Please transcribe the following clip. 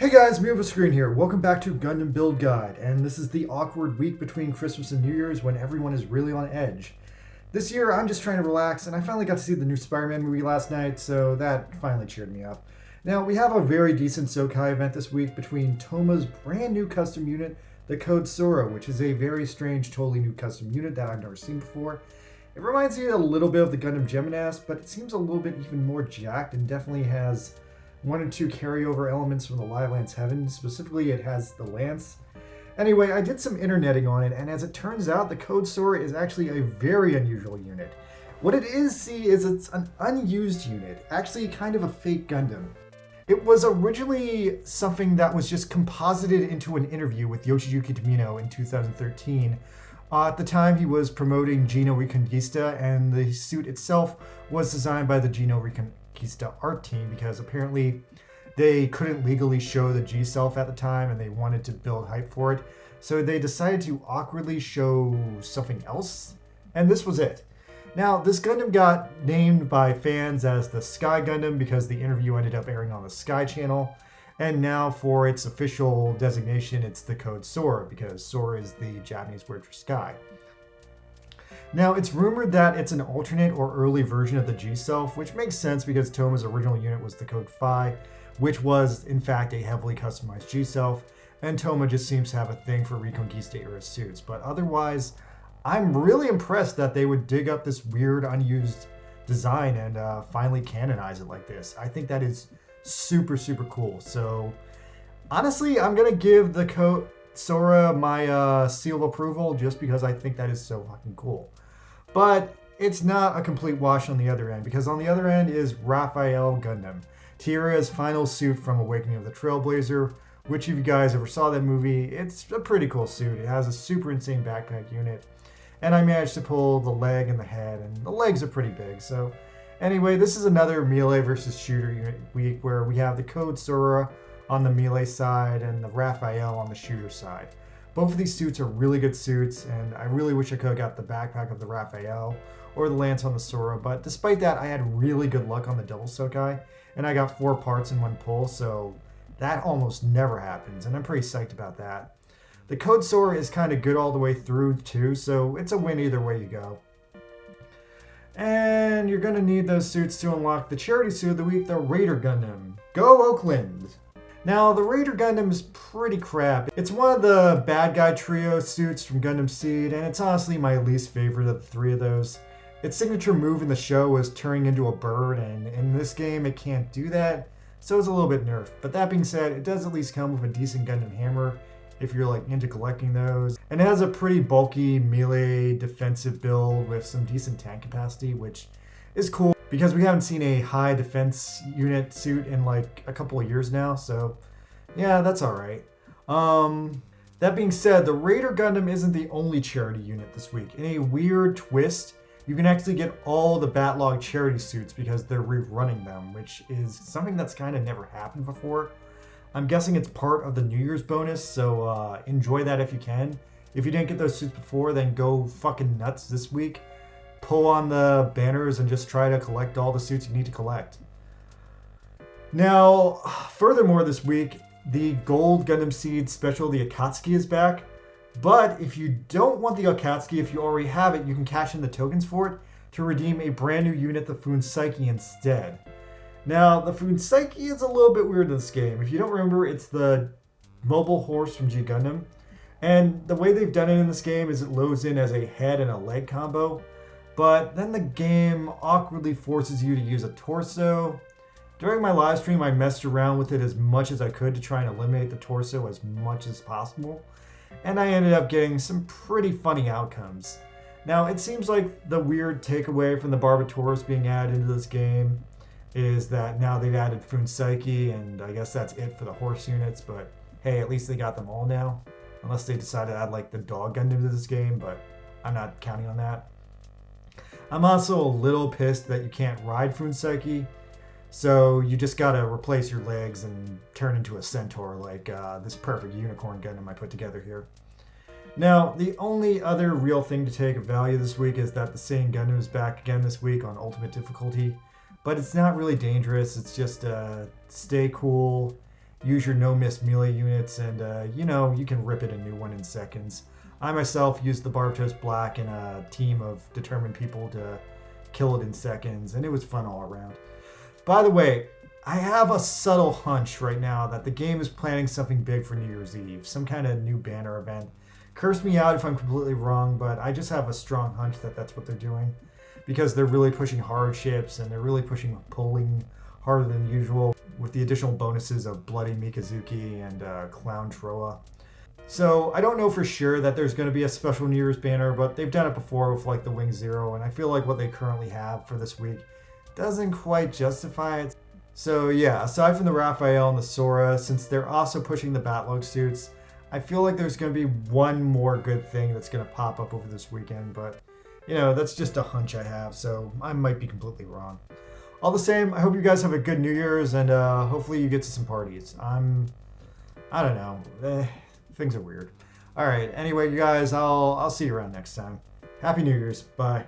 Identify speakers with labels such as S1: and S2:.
S1: Hey guys, me over screen here. Welcome back to Gundam Build Guide, and this is the awkward week between Christmas and New Year's when everyone is really on edge. This year, I'm just trying to relax, and I finally got to see the new Spider-Man movie last night, so that finally cheered me up. Now, we have a very decent Sokai event this week between Toma's brand new custom unit, the Code Sora, which is a very strange, totally new custom unit that I've never seen before. It reminds me a little bit of the Gundam Geminas, but it seems a little bit even more jacked and definitely has one or two carryover elements from the Live Lance Heaven. Specifically, it has the Lance. Anyway, I did some interneting on it, and as it turns out, the Code Sora is actually a very unusual unit. What it is, is it's an unused unit, actually kind of a fake Gundam. It was originally something that was just composited into an interview with Yoshiyuki Tomino in 2013. At the time, he was promoting Geno Reconquista, and the suit itself was designed by the Geno Reconquista art team because apparently they couldn't legally show the G-Self at the time and they wanted to build hype for it. So they decided to awkwardly show something else, and this was it. Now, this Gundam got named by fans as the Sky Gundam because the interview ended up airing on the Sky Channel, and now for its official designation, it's the Code Sora because Sora is the Japanese word for sky. Now, it's rumored that it's an alternate or early version of the G-Self, which makes sense because Toma's original unit was the Code Phi, which was, in fact, a heavily customized G-Self, and Toma just seems to have a thing for Reconquista-era suits. But otherwise, I'm really impressed that they would dig up this weird, unused design and finally canonize it like this. I think that is super, super cool. So, honestly, I'm going to give the Code Sora my seal of approval just because I think that is so fucking cool. But it's not a complete wash on the other end, because on the other end is Raphael Gundam, Tierra's final suit from Awakening of the Trailblazer, which if you guys ever saw that movie, it's a pretty cool suit. It has a super insane backpack unit, and I managed to pull the leg and the head, and the legs are pretty big. So anyway, this is another melee versus shooter unit week where we have the Code Sora on the melee side and the Raphael on the shooter side. Both of these suits are really good suits, and I really wish I could have got the backpack of the Raphael or the lance on the Sora, but despite that, I had really good luck on the double Sokai, and I got 4 parts in one pull, so that almost never happens, and I'm pretty psyched about that. The Code Sora is kind of good all the way through too, so it's a win either way you go. And you're going to need those suits to unlock the charity suit of the week, the Raider Gundam. Go Oakland! Now, the Raider Gundam is pretty crap. It's one of the bad guy trio suits from Gundam Seed, and it's honestly my least favorite of the 3 of those. Its signature move in the show was turning into a bird, and in this game it can't do that, so it's a little bit nerfed. But that being said, it does at least come with a decent Gundam hammer if you're like into collecting those. And it has a pretty bulky melee defensive build with some decent tank capacity, which is cool because we haven't seen a high defense unit suit in like a couple of years now, so yeah, that's alright. That being said, the Raider Gundam isn't the only charity unit this week. In a weird twist, you can actually get all the Batlog charity suits because they're rerunning them, which is something that's kind of never happened before. I'm guessing it's part of the New Year's bonus, so enjoy that if you can. If you didn't get those suits before, then go fucking nuts this week. Pull on the banners and just try to collect all the suits you need to collect. Now, furthermore this week, the Gold Gundam Seed Special, the Akatsuki, is back. But if you don't want the Akatsuki, if you already have it, you can cash in the tokens for it to redeem a brand new unit, the Fuunsaiki, instead. Now, the Fuunsaiki is a little bit weird in this game. If you don't remember, it's the mobile horse from G Gundam. And the way they've done it in this game is it loads in as a head and a leg combo. But then the game awkwardly forces you to use a torso. During my live stream, I messed around with it as much as I could to try and eliminate the torso as much as possible. And I ended up getting some pretty funny outcomes. Now, it seems like the weird takeaway from the Barbatoros being added into this game is that now they've added Fuunsaiki, and I guess that's it for the horse units, but hey, at least they got them all now. Unless they decide to add like the dog Gundam to this game, but I'm not counting on that. I'm also a little pissed that you can't ride Fuunsaiki, so you just gotta replace your legs and turn into a centaur like this perfect unicorn Gundam I put together here. Now, the only other real thing to take of value this week is that the Saiyan Gundam is back again this week on Ultimate Difficulty, but it's not really dangerous. It's just stay cool use your no-miss melee units, and you can rip it a new one in seconds. I myself used the Barbatos Black in a team of determined people to kill it in seconds, and it was fun all around. By the way, I have a subtle hunch right now that the game is planning something big for New Year's Eve, some kind of new banner event. Curse me out if I'm completely wrong, but I just have a strong hunch that that's what they're doing, because they're really pushing hardships and they're really pulling harder than usual with the additional bonuses of Bloody Mikazuki and Clown Troa. So I don't know for sure that there's going to be a special New Year's banner, but they've done it before with like the Wing Zero, and I feel like what they currently have for this week doesn't quite justify it. So yeah, aside from the Raphael and the Sora, since they're also pushing the Batlog suits, I feel like there's going to be one more good thing that's going to pop up over this weekend, but that's just a hunch I have, so I might be completely wrong. All the same, I hope you guys have a good New Year's, and hopefully you get to some parties. I don't know. Things are weird. All right, anyway, you guys, I'll see you around next time. Happy New Year's. Bye.